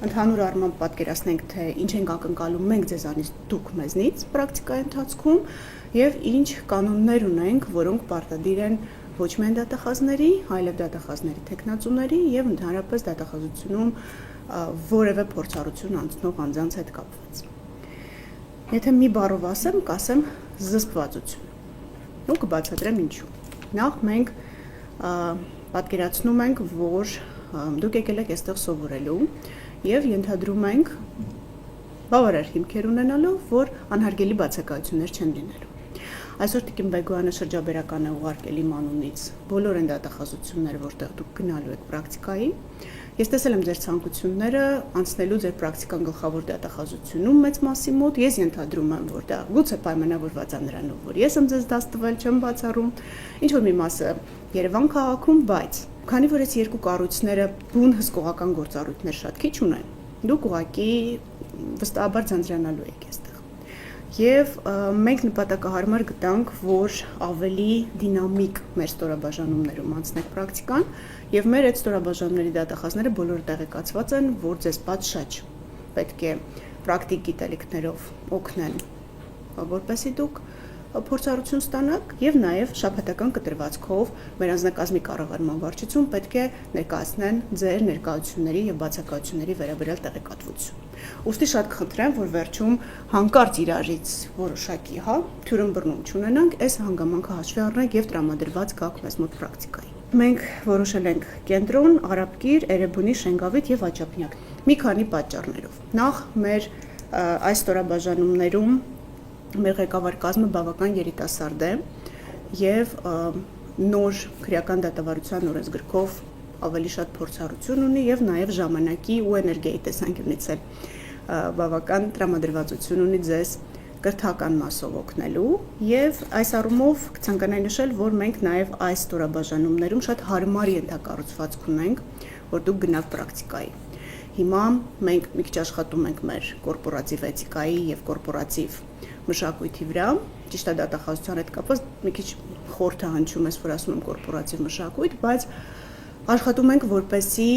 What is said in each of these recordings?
Ընդհանուր առմամբ պատկերացնենք, թե ինչ ենք ակնկալում մենք ձեզանից, դուք մեզնից պրակտիկայի ընթացքում եւ ինչ կանոններ ունենք, որոնք պարտադիր են ոչ միայն դատախազների, այլև դատախազների թեկնածուների եւ ընդհանրապես դատախազությունում որևէ փորձառություն անցնող անձանց հետ կապված։ Եթե մի բառով ասեմ, կասեմ զսպվածություն։ Ու կբացատրեմ ինչու։ Նախ մենք պատկերացնում ենք, որ դուք եկել եք այստեղ սովորելու եւ ենթադրում ենք բավարար հիմքեր ունենալով, որ անհարգելի բացակայություններ չեն լինելու։ Այսօր Տիկին Բեգոյանը շրջաբերական է ուղարկել իմ անունից բոլոր այն դատախազությունները, որտեղ դուք գնալու եք պրակտիկայի։ Ես տեսել եմ ձեր ցանկությունները անցնելու ձեր պրակտիկան գլխավոր դատախազությունում մեծ մասի մոտ։ Ես ենթադրում եմ, որ դա գուցե պայմանավորված է նրանով, որ ես եմ ձեզ դաս տվել, չեմ բացառում, ինչ որ մի մասը Երևան քաղաքում, բայց քանի որ այս երկու կառույցները բուն հսկողական գործառույթներ շատ քիչ ունեն, դուք ուղղակի վստահաբար ձանձրանալու եք այստեղ։ Եվ մենք նպատակահարմար գտանք, որ ավելի դինամիկ մեր ստորաբաժանումներում անցնենք պրակտիկան, եւ մեր այդ ստորաբաժանումների դատախազները բոլորը տեղեկացված են, որ ձեզ պատշաճ պետք է պրակտիկ գիտելիքներով օգնեն, որպեսզի դուք փորձառություն ստանաք եւ նաեւ շաբաթական կտրվածքով մեր անձնակազմի կառավարման վարչություն պետք է ներկայացնեն ձեր ներկայությունների եւ բացակայությունների վերաբերյալ տեղեկատվություն։ Ուստի շատ կխնդրեմ, որ վերջում հանկարծ իրարից որոշակի, թյուրըմբռնում չունենանք, այս հանգամանքը հաշվի առնենք եւ տրամադրված գաք մեզ մոտ պրակտիկայի։ Մենք որոշել ենք կենտրոն, Արաբկիր, Էրեբունի, Շենգավիթ եւ Աճափնյակ մի քանի պատճառներով։ Նախ մեր այս ստորաբաժանումներում մեր ղեկավար կազմը բավական երիտասարդ է եւ նոր քրեական դատավարության օրենսգրքով ավելի շատ փորձառություն ունի եւ նաեւ ժամանակի ու էներգիայի տեսանկյունից էլ բավական տրամադրվածություն ունի ձեզ կրթական մասով օգնելու եւ այս առումով կցանկանայի նշել, որ մենք նաեւ այս ստորաբաժանումներում շատ հարմար ենթակառուցվածք ունենք, որ դուք գնաք պրակտիկայի։ Հիմա մենք մի քիչ աշխատում ենք մեր կորպորատիվ էթիկայի եւ կորպորատիվ մշակույթի վրա, ճիշտ է դատախազության հետ կապված մի քիչ խորթ է հնչում ես, որ ասում եմ կորպորատիվ մշակույթ, բայց աշխատում ենք, որպեսզի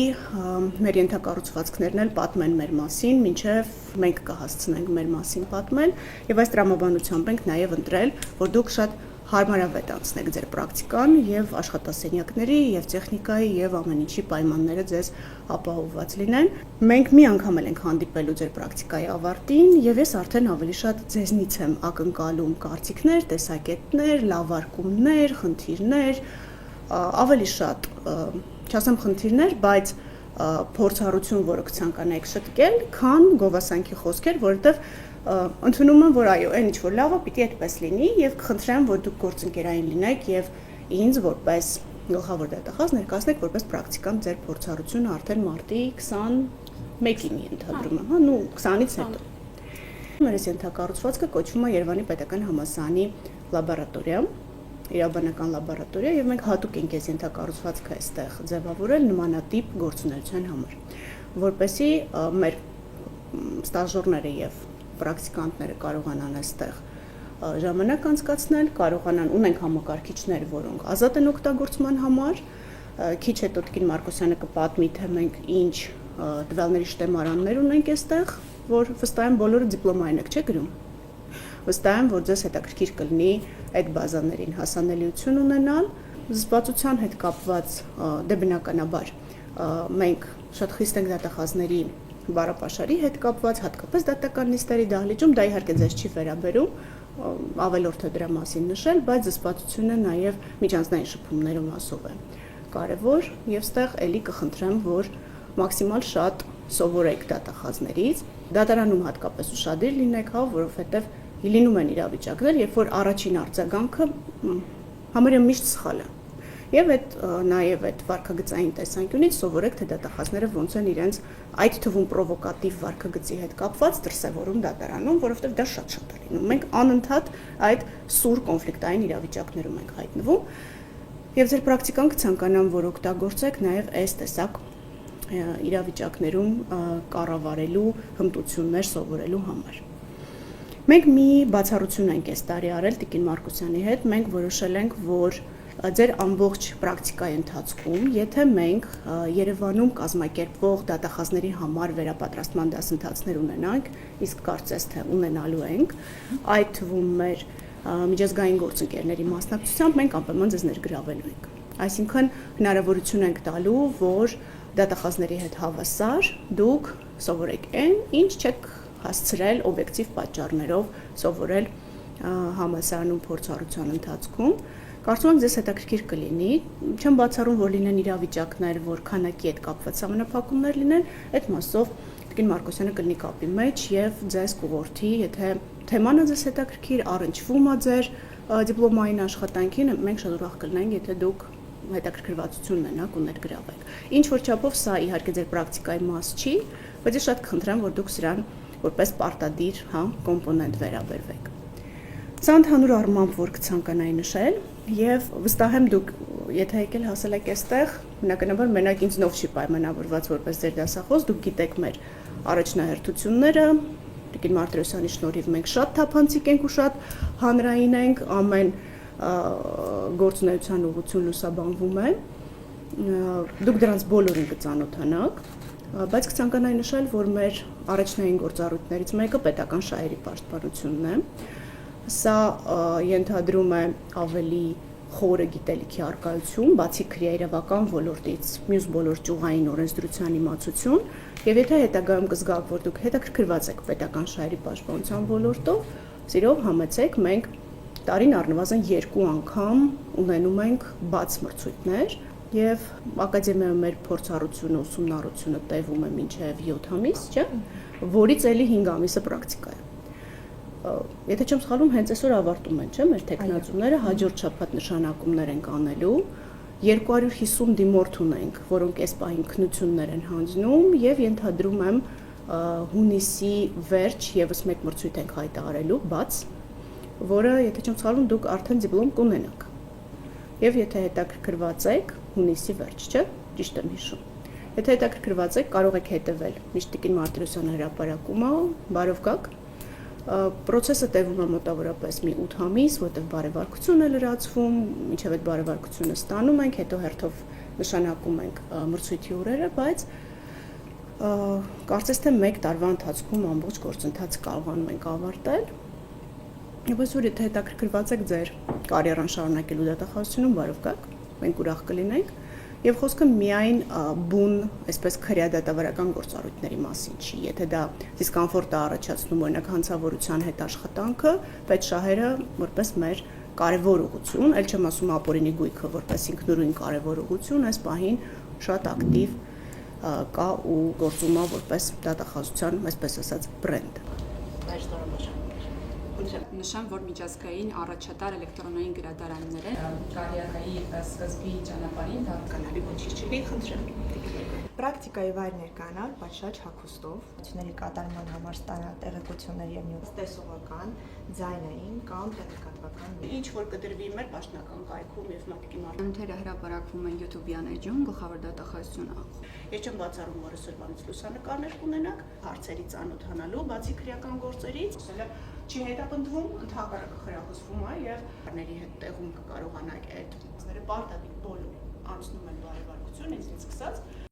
մեր ենթակառուցվածքներն էլ պատմեն մեր մասին, մինչև մենք կհասցնենք մեր մասին պատմել, եւ այս տրամաբանությամբ ենք նաեւ ընտրել, որ դուք շատ հարմարավետ անցնեք ձեր պրակտիկան եւ աշխատասենյակների եւ տեխնիկայի եւ ամեն ինչի պայմանները ձեզ ապահովված լինեն։ Մենք մի անգամ էլ ենք հանդիպելու ձեր պրակտիկայի ավարտին եւ ես արդեն ավելի շատ ձեզնից եմ ակնկալում կարծիքներ, տեսակետներ, լավարկումներ, խնդիրներ, ավելի շատ, չասեմ խնդիրներ, բայց փորձառություն, որը կցանկանայիք շտկել, քան գովասանքի խոսքեր, որովհետեւ ընդունում եմ, որ այո, այն ինչ որ լավ է, պիտի այդպես լինի եւ կխնդրեմ, որ դուք գործընկերային լինեք եւ ինձ որպես գլխավոր դատախազ ներկայացնեք որպես պրակտիկան ձեր փորձառությունը արդեն մարտի 21-ին ենթադրում եմ, 20-ից հետո։ Մեր ենթակառուցվածքը կոչվում է Երևանի Պետական Համալսարանի լաբորատորիա, իրավաբանական լաբորատորիա եւ մենք հատուկ ենք այս ենթակառուցվածքը այստեղ ձևավորել նմանատիպ գործունեության համար, որպեսզի մեր ստաժորները եւ պրակտիկանտները կարողանան այստեղ ժամանակ անցկացնել, կարողանան ունենք համակարգիչներ, որոնք ազատ են օգտագործման համար, քիչ հետո Տիկին Մարկոսյանը կպատմի, թե մենք ինչ տվյալների շտեմարաններ ունենք այստեղ, որ վստահ եմ բոլորը դիպլոմային եք չէ գրում։ Վստահ եմ, որ ձեզ հետաքրքիր կլինի այդ բազաներին հասանելիություն ունենալ, զսպվածության հետ կապված դե բնականաբար մենք շատ խիստ ենք դատախազների բառապաշարի հետ կապված, հատկապես դատական նիստերի դահլիճում, դա իհարկե ձեզ չի վերաբերում, ավելորդ է դրա մասին նշել, բայց զսպվածությունը նաև միջանձնային շփումներում ասով է կարևոր եւ ստեղ էլի կխնդրեմ, որ մաքսիմալ շատ սովորեք դատախազներից, դատարանում հատկապես ուշադիր լինեք, որովհետեւ լինում են իրավիճակներ, երբ որ առաջին արձագանքը համարյա միշտ սխալ է։ Եվ նաև այդ վարքագծային տեսանկյունից սովորեք, թե դատախազները ոնց են իրենց այդ թվում պրովոկատիվ վարքագծի հետ կապված դրսևորում դատարանում, որովհետև դա շատ է լինում։ Մենք անընդհատ այդ սուր կոնֆլիկտային իրավիճակներում ենք հայտնվում, եւ ձեր պրակտիկան կցանկանամ, որ օգտագործեք նաև այս տեսակ իրավիճակներում կառավարելու հմտություններ սովորելու համար։ Մենք մի բացառություն ենք այս տարի արել Տիկին Մարկոսյանի հետ, մենք որոշել ենք, որ ձեր ամբողջ պրակտիկայի ընթացքում, եթե մենք Երևանում կազմակերպվող դատախազների համար վերապատրաստման դասընթացներ ունենանք, իսկ կարծես թե ունենալու ենք, այդ թվում մեր միջազգային գործընկերների մասնակցությամբ մենք անպայման ձեզ ներգրավելու ենք։ Այսինքն հնարավորություն ենք տալու, որ դատախազների հետ հավասար դուք սովորեք այն, ինչ չեք հասցրել օբյեկտիվ պատճառներով սովորել համալսարանում փորձառության ընթացքում։ Կարծում եմ ձեզ հետաքրքիր կլինի, չեմ բացառում, որ լինեն իրավիճակներ, որ քանակի հետ կապված սահմանափակումներ լինեն, այդ մասով Տիկին Մարկոսյանը կլինի կապի մեջ եւ ձեզ կուղղորդի, եթե թեման է ձեզ հետաքրքիր, առնչվում է ձեր դիպլոմային աշխատանքին, մենք շատ ուրախ կլինենք, եթե դուք հետաքրքրվածություն ունենաք ու ներգրավեք։ Ինչ որ չափով սա իհարկե ձեր պրակտիկայի մաս չի, բայց ես շատ կխնդրեմ, որ դուք սրան որպես պարտադիր, կոմպոնենտ վերաբերվեք։ Սա ընդհանուր առմամբ որ կցանկանայի նշել եւ վստահ եմ դուք եթե եկել հասել եք այստեղ բնականաբար մենակ ինձնով չի պայմանավորված որպես ձեր դասախոս դուք գիտեք մեր առաջնահերթությունները Տիկին Մարտիրոսյանի շնորհիվ մենք շատ թափանցիկ ենք ու շատ հանրային ենք ամեն գործունեության ուղղություն լուսաբանվում է դուք դրանց բոլորին կծանոթանաք բայց կցանկանայի նշել որ մեր առաջնային գործառույթներից մեկը պետական շահերի պաշտպանությունն է Սա ենթադրում է ավելի խորը գիտելիքի առկայություն, բացի քրեայրավական ոլորտից, մյուս բոլոր ճյուղային օրենսդրության իմացություն, եւ եթե հետագայում կզգաք, որ դուք հետաքրքրված եք պետական շահերի պաշտպանության ոլորտով, սիրով համեցեք, մենք տարին առնվազն 2 անգամ ունենում ենք բաց մրցույթներ եւ ակադեմիայում մեր փորձառությունը, ուսումնառությունը տևում է մինչեւ 7 ամիս, չէ՞, որից էլի 5 ամիսը պրակտիկա է։ Եթե չեմ սխալվում, հենց այսօր ավարտում են, չէ՞, մեր տեխնացուները հաջորդ շաբաթ նշանակումներ են անելու 250 դիմորդ ունենք, որոնք այս պահին քննություններ են հանձնում եւ ենթադրում եմ հունիսի վերջ եւս մեկ մրցույթ ենք հայտարարելու, բաց, որը, եթե չեմ սխալվում, դուք արդեն դիպլոմ կունենաք։ Եվ եթե հետաքրքրված եք, հունիսի վերջ, չէ՞, ճիշտ եմ հիշում։ Եթե հետաքրքրված եք, կարող եք հետևել միշտ Տիկին Մարտիրոսյանի հրապարակումը, բարով գաք։ Պրոցեսը տևում է մոտավորապես մի 8 ամիս, որտեղ բարեվարկություն է լրացվում, մինչև այդ բարեվարկությունը ստանում ենք, հետո հերթով նշանակում ենք մրցույթի օրերը, բայց կարծես թե 1 տարվա ընթացքում ամբողջ գործընթացը կարողանում ենք ավարտել։ Եվ այսօր եթե հետաքրքրված եք ձեր կարիերան շարունակելու դատախազությունում, բարով գաք, մենք ուրախ կլինենք։ Եվ խոսքը միայն բուն, այսպես քրեադատավարական գործառույթների մասին չի, եթե դա դիսկոմֆորտ է առաջացնում օրինակ հանցավորության հետ աշխատանքը, բայց շահերը որպես մեր կարևոր ուղղություն, այլ չեմ ասում ապօրինի գույքը որպես ինքնուրույն կարևոր ուղղություն, այս պահին շատ ակտիվ կա ու գործում է որպես դատախազության, այսպես ասած, բրենդ։ Նշեմ, որ միջազգային առաջատար էլեկտրոնային գրադարաններ են կարիերայի սկզբի ճանապարհին Կանալի ոչինչ չի, խնդրեմ։ Պրակտիկայի վայր ներկայանալ պատշաճ հագուստով, ությունների կատարման համար ստանալ տեղեկություններ եւ նյութ տեսողական, ձայնային կամ տեղեկատվական։ Ինչ որ կդրվի մեր պաշտոնական կայքում եւ մատիկի Նյութերը հրապարակվում են YouTube-յան էջում, գլխավոր դատախազությունը։ Ես չեմ բացառում, որ այսօրվանից լուսանկարներ կունենաք, հարցերի ծանոթանալու, բացի քրեական գործերից, չի հետապնդվում, ընդհանրապես խրախուսվում է եւ բառների հետ տեղում կկարողանաք այդ բառերը պարտադիր բոլոր անցնում են բարեվարկություն, ինձ սկսած